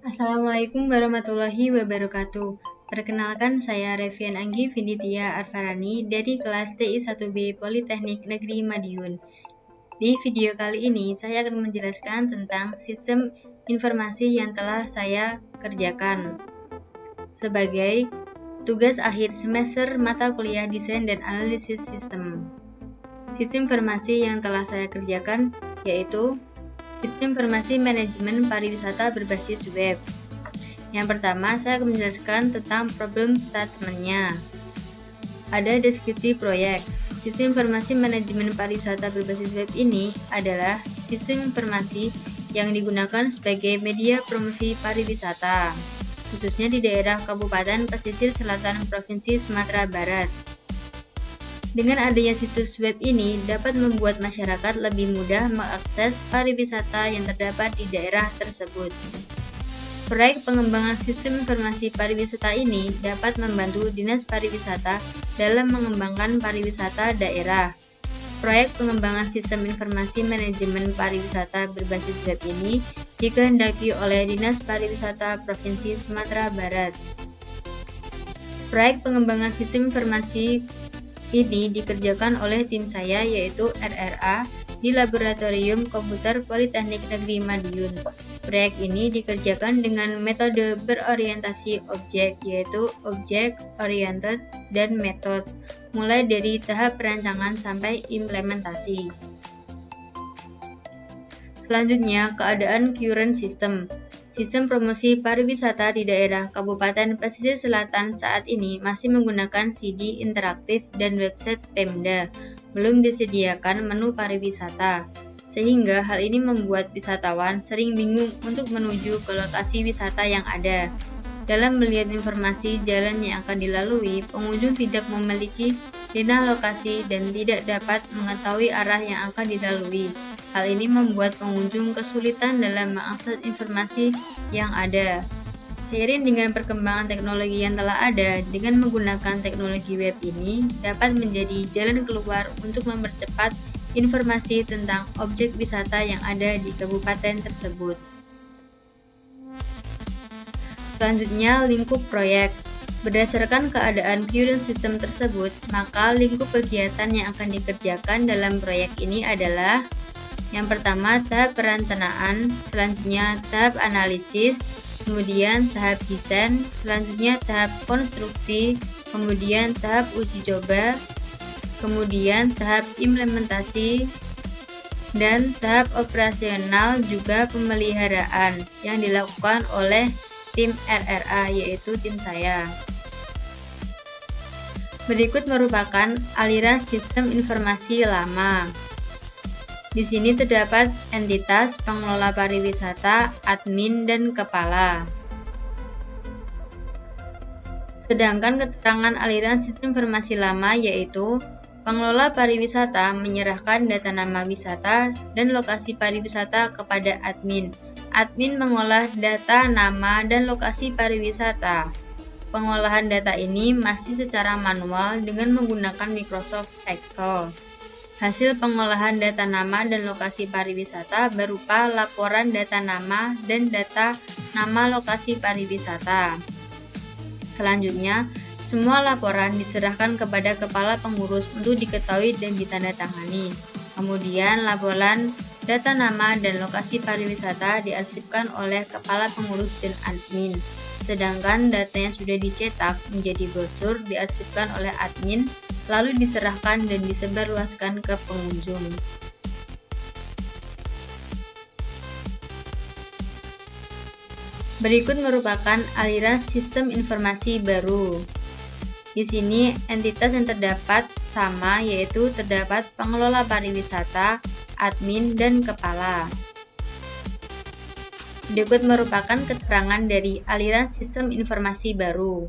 Assalamualaikum warahmatullahi wabarakatuh. Perkenalkan, saya Revian Anggi Vinditya Arfarani dari kelas TI 1B Politeknik Negeri Madiun. Di video kali ini, saya akan menjelaskan tentang sistem informasi yang telah saya kerjakan sebagai tugas akhir semester mata kuliah Desain dan Analisis Sistem. Sistem informasi yang telah saya kerjakan yaitu Sistem Informasi Manajemen Pariwisata berbasis web. Yang pertama, saya akan menjelaskan tentang problem statement-nya. Ada deskripsi proyek. Sistem Informasi Manajemen Pariwisata berbasis web ini adalah sistem informasi yang digunakan sebagai media promosi pariwisata, khususnya di daerah Kabupaten Pesisir Selatan Provinsi Sumatera Barat. Dengan adanya situs web ini dapat membuat masyarakat lebih mudah mengakses pariwisata yang terdapat di daerah tersebut. Proyek pengembangan sistem informasi pariwisata ini dapat membantu Dinas Pariwisata dalam mengembangkan pariwisata daerah. Proyek pengembangan sistem informasi manajemen pariwisata berbasis web ini dikehendaki oleh Dinas Pariwisata Provinsi Sumatera Barat. Proyek pengembangan sistem informasi ini dikerjakan oleh tim saya yaitu RRA di Laboratorium Komputer Politeknik Negeri Madiun. Proyek ini dikerjakan dengan metode berorientasi objek yaitu Object Oriented dan Method, mulai dari tahap perancangan sampai implementasi. Selanjutnya, keadaan current system. Sistem promosi pariwisata di daerah Kabupaten Pesisir Selatan saat ini masih menggunakan CD interaktif dan website Pemda, belum disediakan menu pariwisata, sehingga hal ini membuat wisatawan sering bingung untuk menuju ke lokasi wisata yang ada. Dalam melihat informasi jalan yang akan dilalui, pengunjung tidak memiliki denah lokasi dan tidak dapat mengetahui arah yang akan dilalui. Hal ini membuat pengunjung kesulitan dalam mengakses informasi yang ada. Seiring dengan perkembangan teknologi yang telah ada, dengan menggunakan teknologi web ini dapat menjadi jalan keluar untuk mempercepat informasi tentang objek wisata yang ada di kabupaten tersebut. Selanjutnya, lingkup proyek. Berdasarkan keadaan current system tersebut, maka lingkup kegiatan yang akan dikerjakan dalam proyek ini adalah: yang pertama, tahap perencanaan, selanjutnya tahap analisis, kemudian tahap desain, selanjutnya tahap konstruksi, kemudian tahap uji coba, kemudian tahap implementasi, dan tahap operasional juga pemeliharaan yang dilakukan oleh tim RRA, yaitu tim saya. Berikut merupakan aliran sistem informasi lama. Di sini terdapat entitas, pengelola pariwisata, admin, dan kepala. Sedangkan keterangan aliran sistem informasi lama yaitu pengelola pariwisata menyerahkan data nama wisata dan lokasi pariwisata kepada admin. Admin mengolah data nama dan lokasi pariwisata. Pengolahan data ini masih secara manual dengan menggunakan Microsoft Excel. Hasil pengolahan data nama dan lokasi pariwisata berupa laporan data nama dan data nama lokasi pariwisata. Selanjutnya, semua laporan diserahkan kepada kepala pengurus untuk diketahui dan ditandatangani. Kemudian, laporan data nama dan lokasi pariwisata diarsipkan oleh kepala pengurus dan admin. Sedangkan data yang sudah dicetak menjadi brosur diarsipkan oleh admin, lalu diserahkan dan disebarluaskan ke pengunjung. Berikut merupakan aliran sistem informasi baru. Di sini entitas yang terdapat sama, yaitu terdapat pengelola pariwisata, admin, dan kepala. Berikut merupakan keterangan dari aliran sistem informasi baru.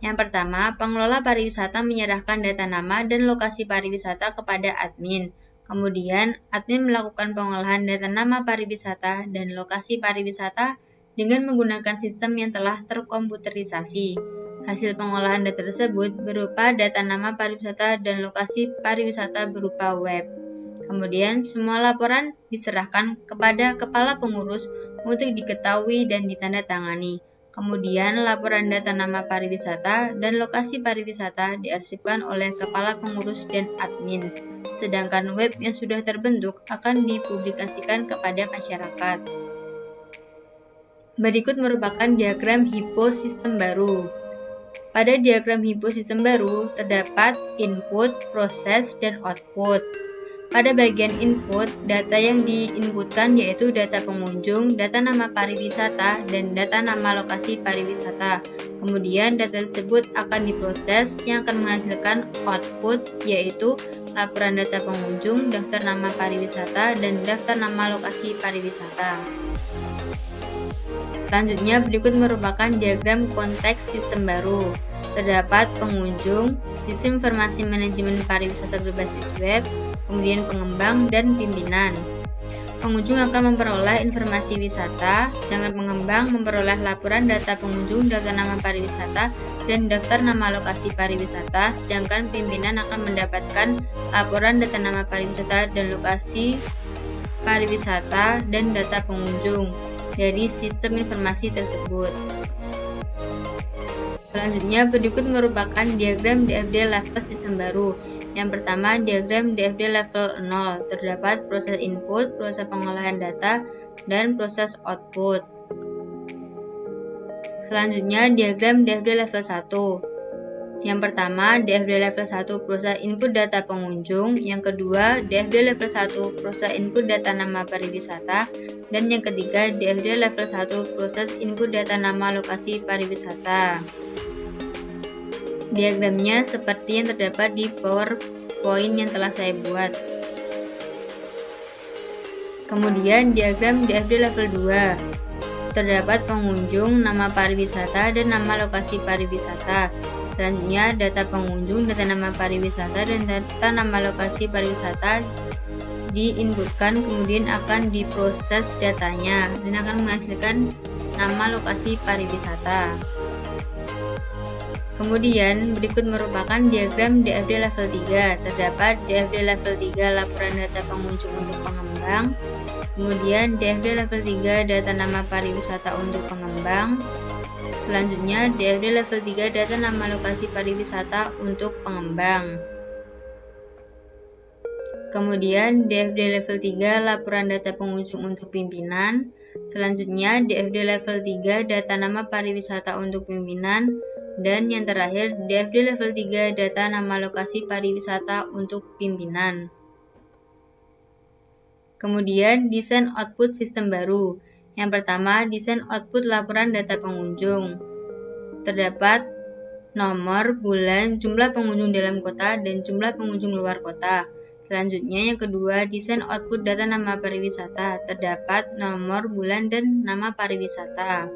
Yang pertama, pengelola pariwisata menyerahkan data nama dan lokasi pariwisata kepada admin. Kemudian, admin melakukan pengolahan data nama pariwisata dan lokasi pariwisata dengan menggunakan sistem yang telah terkomputerisasi. Hasil pengolahan data tersebut berupa data nama pariwisata dan lokasi pariwisata berupa web. Kemudian, semua laporan diserahkan kepada kepala pengurus untuk diketahui dan ditandatangani. Kemudian, laporan data nama pariwisata dan lokasi pariwisata diarsipkan oleh kepala pengurus dan admin. Sedangkan web yang sudah terbentuk akan dipublikasikan kepada masyarakat. Berikut merupakan diagram HIPPO sistem baru. Pada diagram HIPPO sistem baru, terdapat input, proses, dan output. Pada bagian input, data yang diinputkan yaitu data pengunjung, data nama pariwisata, dan data nama lokasi pariwisata. Kemudian data tersebut akan diproses yang akan menghasilkan output yaitu laporan data pengunjung, daftar nama pariwisata, dan daftar nama lokasi pariwisata. Selanjutnya berikut merupakan diagram konteks sistem baru. Terdapat pengunjung, sistem informasi manajemen pariwisata berbasis web, kemudian pengembang dan pimpinan. Pengunjung akan memperoleh informasi wisata, sedangkan pengembang memperoleh laporan data pengunjung, data nama pariwisata, dan daftar nama lokasi pariwisata, sedangkan pimpinan akan mendapatkan laporan data nama pariwisata dan lokasi pariwisata dan data pengunjung dari sistem informasi tersebut. Selanjutnya berikut merupakan diagram DFD level sistem baru. Yang pertama, diagram DFD level 0. Terdapat proses input, proses pengolahan data, dan proses output. Selanjutnya, diagram DFD level 1. Yang pertama, DFD level 1 proses input data pengunjung, yang kedua, DFD level 1 proses input data nama pariwisata, dan yang ketiga, DFD level 1 proses input data nama lokasi pariwisata. Diagramnya seperti yang terdapat di PowerPoint yang telah saya buat. Kemudian, diagram DFD level 2. Terdapat pengunjung, nama pariwisata, dan nama lokasi pariwisata. Selanjutnya, data pengunjung, data nama pariwisata, dan data nama lokasi pariwisata diinputkan, kemudian akan diproses datanya dan akan menghasilkan nama lokasi pariwisata. Kemudian, berikut merupakan diagram DFD level 3. Terdapat DFD level 3 laporan data pengunjung untuk pengembang, kemudian DFD level 3 data nama pariwisata untuk pengembang. Selanjutnya, DFD level 3 data nama lokasi pariwisata untuk pengembang. Kemudian, DFD level 3 laporan data pengunjung untuk pimpinan. Selanjutnya, DFD level 3 data nama pariwisata untuk pimpinan. Dan yang terakhir, DFD level 3 data nama lokasi pariwisata untuk pimpinan. Kemudian, desain output sistem baru. Yang pertama, desain output laporan data pengunjung. Terdapat nomor, bulan, jumlah pengunjung dalam kota, dan jumlah pengunjung luar kota. Selanjutnya, yang kedua, desain output data nama pariwisata. Terdapat nomor, bulan, dan nama pariwisata.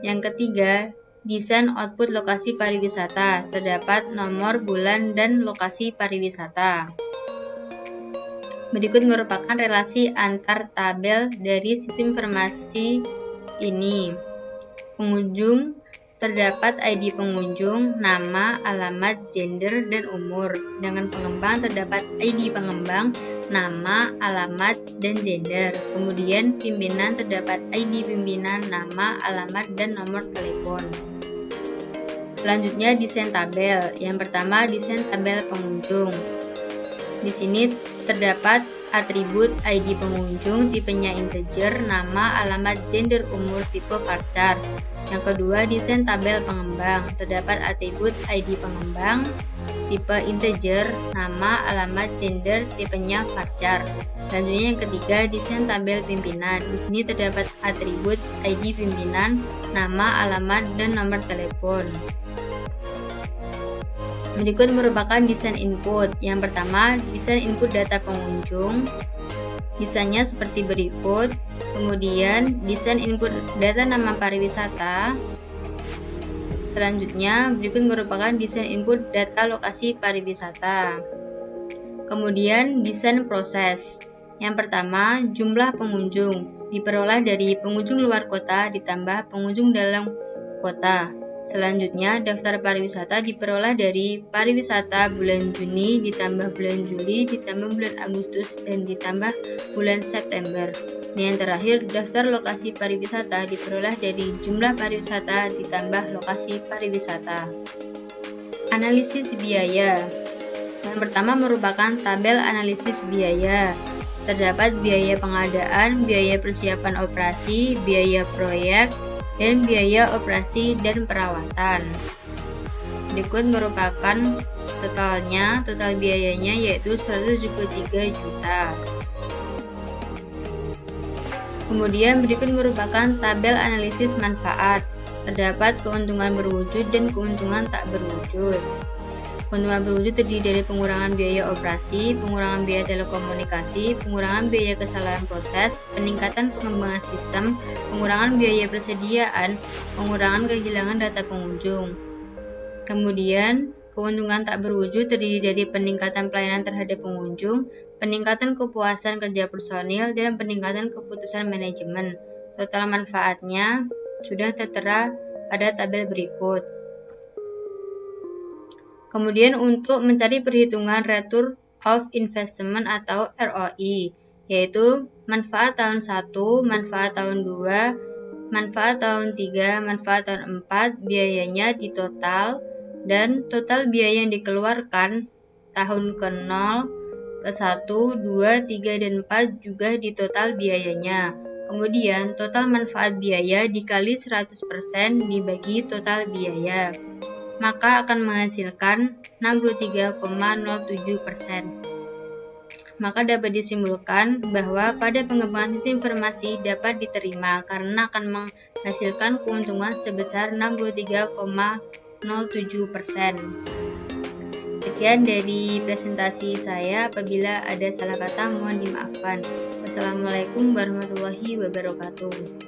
Yang ketiga, desain output lokasi pariwisata. Terdapat nomor, bulan, dan lokasi pariwisata. Berikut merupakan relasi antar tabel dari sistem informasi ini. Pengunjung, terdapat ID pengunjung, nama, alamat, gender, dan umur. Sedangkan pengembang terdapat ID pengembang, nama, alamat, dan gender. Kemudian pimpinan terdapat ID pimpinan, nama, alamat, dan nomor telepon. Selanjutnya, desain tabel. Yang pertama, desain tabel pengunjung. Di sini terdapat atribut ID pengunjung, tipenya integer, nama, alamat, gender, umur, tipe varchar. Yang kedua, desain tabel pengembang. Terdapat atribut ID pengembang, tipe integer, nama, alamat, gender, tipenya varchar. Selanjutnya yang ketiga, desain tabel pimpinan. Di sini terdapat atribut ID pimpinan, nama, alamat, dan nomor telepon. Berikut merupakan desain input. Yang pertama, desain input data pengunjung. Desainnya seperti berikut. Kemudian, desain input data nama pariwisata. Selanjutnya, berikut merupakan desain input data lokasi pariwisata. Kemudian, desain proses. Yang pertama, jumlah pengunjung. Diperoleh dari pengunjung luar kota ditambah pengunjung dalam kota. Selanjutnya, daftar pariwisata diperoleh dari pariwisata bulan Juni ditambah bulan Juli ditambah bulan Agustus dan ditambah bulan September. Dan yang terakhir, daftar lokasi pariwisata diperoleh dari jumlah pariwisata ditambah lokasi pariwisata. Analisis biaya. Yang pertama merupakan tabel analisis biaya. Terdapat biaya pengadaan, biaya persiapan operasi, biaya proyek, dan biaya operasi dan perawatan. Berikut merupakan total biayanya yaitu 173 juta. Kemudian berikut merupakan tabel analisis manfaat. Terdapat keuntungan berwujud dan keuntungan tak berwujud. Keuntungan berwujud terdiri dari pengurangan biaya operasi, pengurangan biaya telekomunikasi, pengurangan biaya kesalahan proses, peningkatan pengembangan sistem, pengurangan biaya persediaan, pengurangan kehilangan data pengunjung. Kemudian, keuntungan tak berwujud terdiri dari peningkatan pelayanan terhadap pengunjung, peningkatan kepuasan kerja personil, dan peningkatan keputusan manajemen. Total manfaatnya sudah tertera pada tabel berikut. Kemudian untuk mencari perhitungan Return of Investment atau ROI, yaitu manfaat tahun 1, manfaat tahun 2, manfaat tahun 3, manfaat tahun 4, biayanya di total, dan total biaya yang dikeluarkan tahun ke-0, ke-1, 2, 3, dan 4 juga di total biayanya. Kemudian total manfaat biaya dikali 100% dibagi total biaya, maka akan menghasilkan 63,07%. Maka dapat disimpulkan bahwa pada pengembangan sistem informasi dapat diterima karena akan menghasilkan keuntungan sebesar 63,07%. Sekian dari presentasi saya. Apabila ada salah kata mohon dimaafkan. Wassalamualaikum warahmatullahi wabarakatuh.